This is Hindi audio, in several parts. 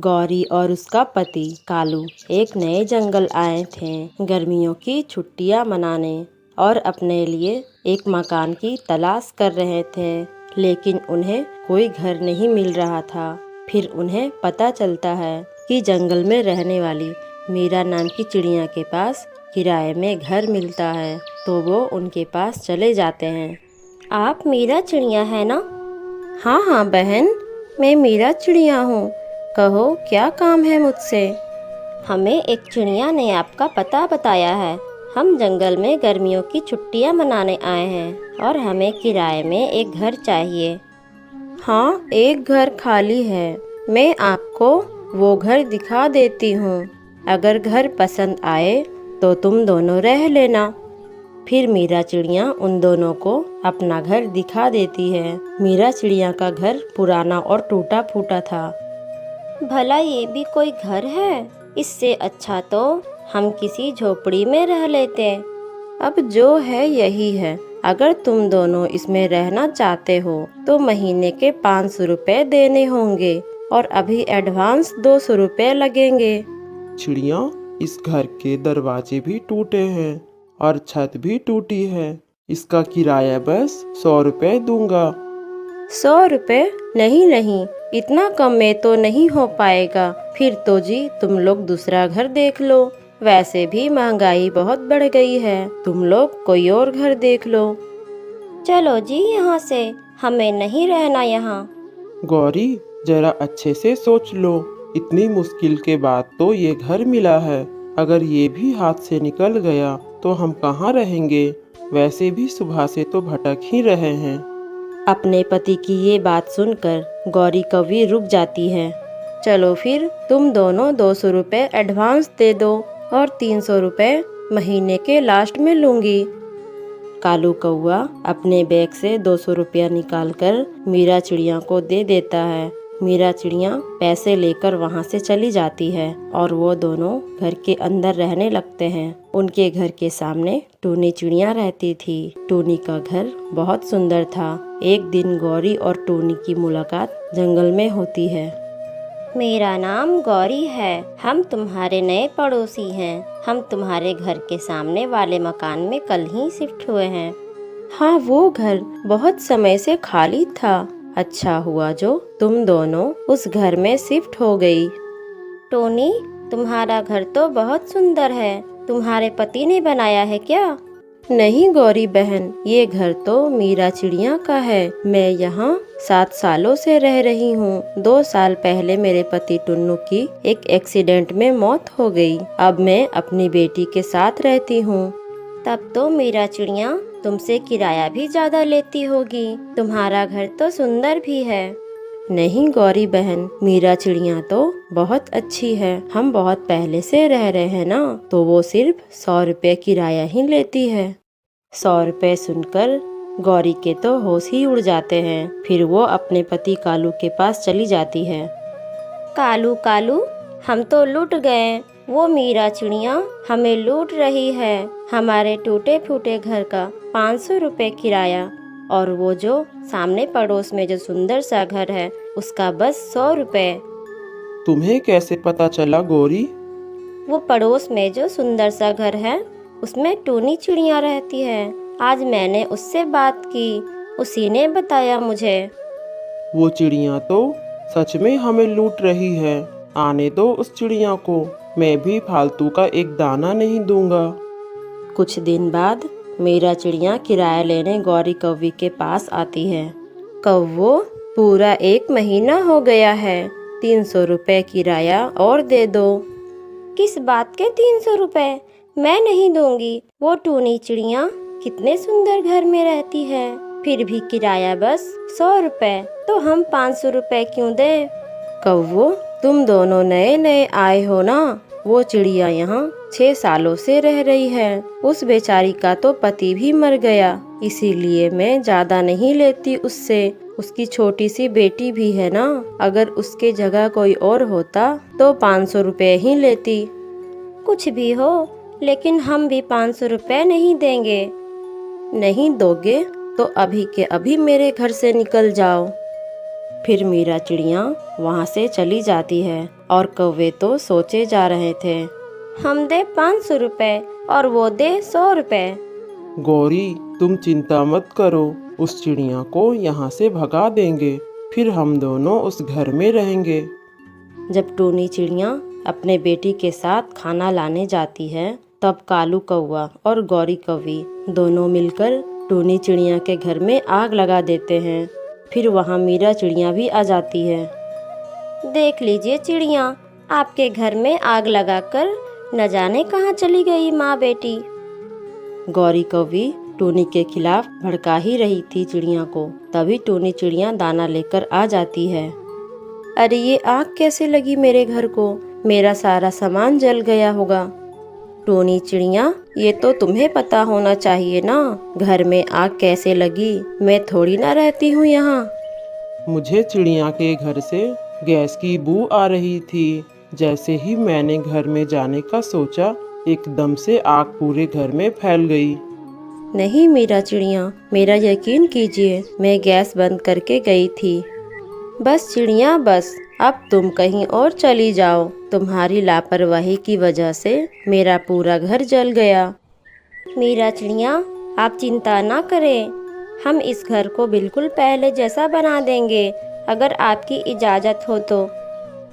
गौरी और उसका पति कालू एक नए जंगल आए थे गर्मियों की छुट्टियां मनाने और अपने लिए एक मकान की तलाश कर रहे थे, लेकिन उन्हें कोई घर नहीं मिल रहा था। फिर उन्हें पता चलता है कि जंगल में रहने वाली मीरा नाम की चिड़िया के पास किराए में घर मिलता है, तो वो उनके पास चले जाते हैं। आप मीरा चिड़िया है ना? हाँ हाँ बहन, मैं मीरा चिड़िया हूँ। कहो क्या काम है मुझसे? हमें एक चिड़िया ने आपका पता बताया है। हम जंगल में गर्मियों की छुट्टियां मनाने आए हैं और हमें किराए में एक घर चाहिए। हाँ, एक घर खाली है। मैं आपको वो घर दिखा देती हूँ। अगर घर पसंद आए तो तुम दोनों रह लेना। फिर मीरा चिड़िया उन दोनों को अपना घर दिखा देती है। मीरा चिड़िया का घर पुराना और टूटा फूटा था। भला ये भी कोई घर है? इससे अच्छा तो हम किसी झोपड़ी में रह लेते। अब जो है यही है। अगर तुम दोनों इसमें रहना चाहते हो तो महीने के 500 रुपये देने होंगे और अभी एडवांस 200 रुपये लगेंगे। चिड़िया, इस घर के दरवाजे भी टूटे हैं और छत भी टूटी है। इसका किराया बस 100 रुपये दूंगा। 100 रुपये? नहीं नहीं, इतना कम में तो नहीं हो पाएगा। फिर तो जी तुम लोग दूसरा घर देख लो। वैसे भी महंगाई बहुत बढ़ गई है, तुम लोग कोई और घर देख लो। चलो जी यहाँ से, हमें नहीं रहना यहाँ। गौरी, जरा अच्छे से सोच लो। इतनी मुश्किल के बाद तो ये घर मिला है। अगर ये भी हाथ से निकल गया तो हम कहाँ रहेंगे? वैसे भी सुबह से तो भटक ही रहे हैं। अपने पति की ये बात सुनकर गौरी कवि रुक जाती है। चलो फिर तुम दोनों 200 रुपये एडवांस दे दो और 300 रुपये महीने के लास्ट में लूंगी। कालू कौआ अपने बैग से 200 रुपया निकालकर मीरा चिड़िया को दे देता है। मीरा चिड़िया पैसे लेकर वहाँ से चली जाती है और वो दोनों घर के अंदर रहने लगते हैं। उनके घर के सामने टूनी चिड़िया रहती थी। टूनी का घर बहुत सुंदर था। एक दिन गौरी और टूनी की मुलाकात जंगल में होती है। मेरा नाम गौरी है। हम तुम्हारे नए पड़ोसी हैं। हम तुम्हारे घर के सामने वाले मकान में कल ही शिफ्ट हुए हैं। हाँ, वो घर बहुत समय से खाली था। अच्छा हुआ जो तुम दोनों उस घर में शिफ्ट हो गई। टोनी, तुम्हारा घर तो बहुत सुंदर है। तुम्हारे पति ने बनाया है क्या? नहीं गौरी बहन, ये घर तो मीरा चिड़िया का है। मैं यहाँ 7 सालों से रह रही हूँ। 2 साल पहले मेरे पति टुन्नू की एक एक्सीडेंट में मौत हो गई। अब मैं अपनी बेटी के साथ रहती हूँ। तब तो मीरा चिड़िया तुमसे किराया भी ज्यादा लेती होगी। तुम्हारा घर तो सुंदर भी है। नहीं गौरी बहन, मीरा चिड़िया तो बहुत अच्छी है। हम बहुत पहले से रह रहे हैं ना, तो वो सिर्फ 100 रुपये किराया ही लेती है। 100 रुपये सुनकर गौरी के तो होश ही उड़ जाते हैं। फिर वो अपने पति कालू के पास चली जाती है। कालू कालू, हम तो लूट गए। वो मीरा चिड़िया हमें लूट रही है। हमारे टूटे फूटे घर का 500 रुपये किराया और वो जो सामने पड़ोस में जो सुंदर सा घर है उसका बस 100 रुपये। तुम्हें कैसे पता चला गौरी? वो पड़ोस में जो सुंदर सा घर है उसमें टूनी चिड़िया रहती है। आज मैंने उससे बात की, उसी ने बताया मुझे। वो चिड़िया तो सच में हमें लूट रही है। आने दो उस चिड़िया को। मैं भी फालतू का एक दाना नहीं दूंगा। कुछ दिन बाद मीरा चिड़िया किराया लेने गौरी कौवी के पास आती है। कौवो, पूरा 1 महीना हो गया है। 300 रुपये किराया और दे दो। किस बात के 300 रुपये? मैं नहीं दूंगी। वो टूनी चिड़िया कितने सुंदर घर में रहती है, फिर भी किराया बस 100 रुपये। तो हम 500 रुपये क्यों दें? कौवो, तुम दोनों नए नए आए हो ना। वो चिड़िया यहाँ 6 सालों से रह रही है। उस बेचारी का तो पति भी मर गया, इसीलिए मैं ज्यादा नहीं लेती उससे। उसकी छोटी सी बेटी भी है ना। अगर उसके जगह कोई और होता तो 500 रुपये ही लेती। कुछ भी हो, लेकिन हम भी 500 रुपये नहीं देंगे। नहीं दोगे तो अभी के अभी मेरे घर से निकल जाओ। फिर मीरा चिड़िया वहाँ से चली जाती है और कौवे तो सोचे जा रहे थे। हम दे 500 रुपए और वो दे 100 रुपए। गौरी, तुम चिंता मत करो, उस चिड़िया को यहाँ से भगा देंगे, फिर हम दोनों उस घर में रहेंगे। जब टूनी चिड़िया अपने बेटी के साथ खाना लाने जाती है, तब कालू कौवा और गौरी कौवी दोनों मिलकर टूनी चिड़िया के घर में आग लगा देते हैं। फिर वहाँ मीरा चिड़िया भी आ जाती है। देख लीजिए चिड़िया, आपके घर में आग लगाकर न जाने कहाँ चली गई माँ बेटी। गौरी कौवी टूनी के खिलाफ भड़का ही रही थी चिड़िया को। तभी टूनी चिड़िया दाना लेकर आ जाती है। अरे ये आग कैसे लगी मेरे घर को? मेरा सारा सामान जल गया होगा। टूनी चिड़िया, ये तो तुम्हें पता होना चाहिए ना, घर में आग कैसे लगी? मैं थोड़ी ना रहती हूँ यहाँ। मुझे चिड़िया के घर से गैस की बू आ रही थी। जैसे ही मैंने घर में जाने का सोचा, एकदम से आग पूरे घर में फैल गई। नहीं मीरा चिड़िया, मेरा यकीन कीजिए, मैं गैस बंद करके गई थी। बस चिड़िया बस, अब तुम कहीं और चली जाओ। तुम्हारी लापरवाही की वजह से मेरा पूरा घर जल गया। मीरा चिड़िया, आप चिंता ना करें, हम इस घर को बिल्कुल पहले जैसा बना देंगे, अगर आपकी इजाज़त हो तो।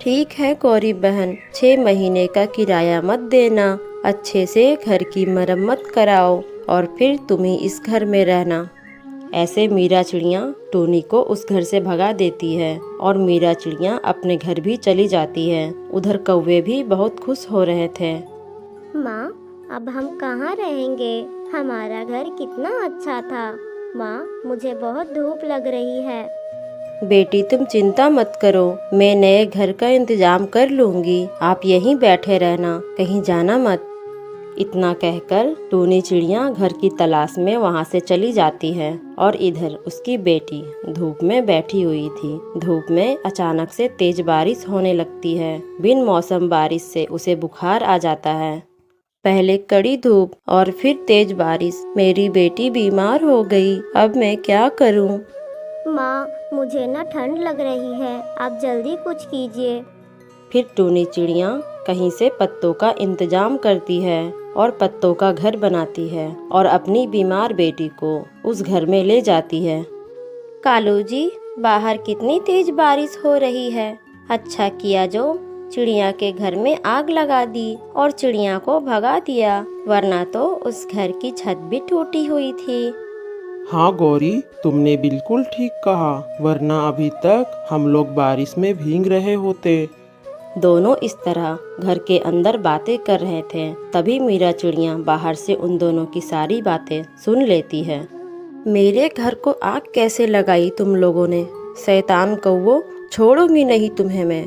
ठीक है गौरी बहन, 6 महीने का किराया मत देना, अच्छे से घर की मरम्मत कराओ और फिर तुम ही इस घर में रहना। ऐसे मीरा चिड़िया टूनी को उस घर से भगा देती है और मीरा चिड़िया अपने घर भी चली जाती है। उधर कौवे भी बहुत खुश हो रहे थे। माँ, अब हम कहाँ रहेंगे? हमारा घर कितना अच्छा था। माँ, मुझे बहुत धूप लग रही है। बेटी तुम चिंता मत करो, मैं नए घर का इंतजाम कर लूंगी। आप यहीं बैठे रहना, कहीं जाना मत। इतना कहकर टूनी चिड़िया घर की तलाश में वहाँ से चली जाती है और इधर उसकी बेटी धूप में बैठी हुई थी। धूप में अचानक से तेज बारिश होने लगती है। बिन मौसम बारिश से उसे बुखार आ जाता है। पहले कड़ी धूप और फिर तेज बारिश, मेरी बेटी बीमार हो गई। अब मैं क्या करूं? माँ, मुझे ना ठंड लग रही है, आप जल्दी कुछ कीजिए। फिर टूनी चिड़िया कहीं से पत्तों का इंतजाम करती है और पत्तों का घर बनाती है और अपनी बीमार बेटी को उस घर में ले जाती है। कालू जी, बाहर कितनी तेज बारिश हो रही है। अच्छा किया जो चिड़िया के घर में आग लगा दी और चिड़िया को भगा दिया, वरना तो उस घर की छत भी टूटी हुई थी। हाँ गौरी, तुमने बिल्कुल ठीक कहा, वरना अभी तक हम लोग बारिश में भीग रहे होते। दोनों इस तरह घर के अंदर बातें कर रहे थे। तभी मीरा चिड़िया बाहर से उन दोनों की सारी बातें सुन लेती है। मेरे घर को आग कैसे लगाई तुम लोगों ने? शैतान कौवो, छोड़ूंगी नहीं तुम्हें मैं।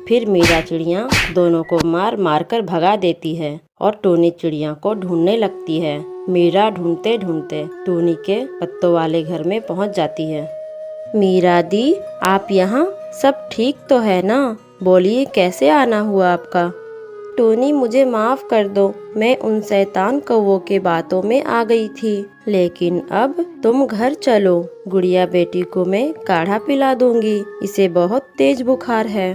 फिर मीरा चिड़िया दोनों को मार मार कर भगा देती है और टूनी चिड़िया को ढूंढने लगती है। मीरा ढूंढते ढूंढते टूनी के पत्तों वाले घर में पहुंच जाती है। मीरा दी, आप यहाँ? सब ठीक तो है ना? बोलिए, कैसे आना हुआ आपका? टूनी, मुझे माफ़ कर दो, मैं उन शैतान कौवों के बातों में आ गई थी। लेकिन अब तुम घर चलो, गुड़िया बेटी को मैं काढ़ा पिला दूंगी, इसे बहुत तेज बुखार है।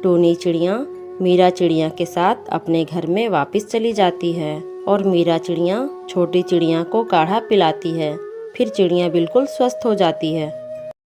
टूनी चिड़िया मीरा चिड़िया के साथ अपने घर में वापस चली जाती है और मीरा चिड़िया छोटी चिड़िया को काढ़ा पिलाती है। फिर चिड़िया बिल्कुल स्वस्थ हो जाती है।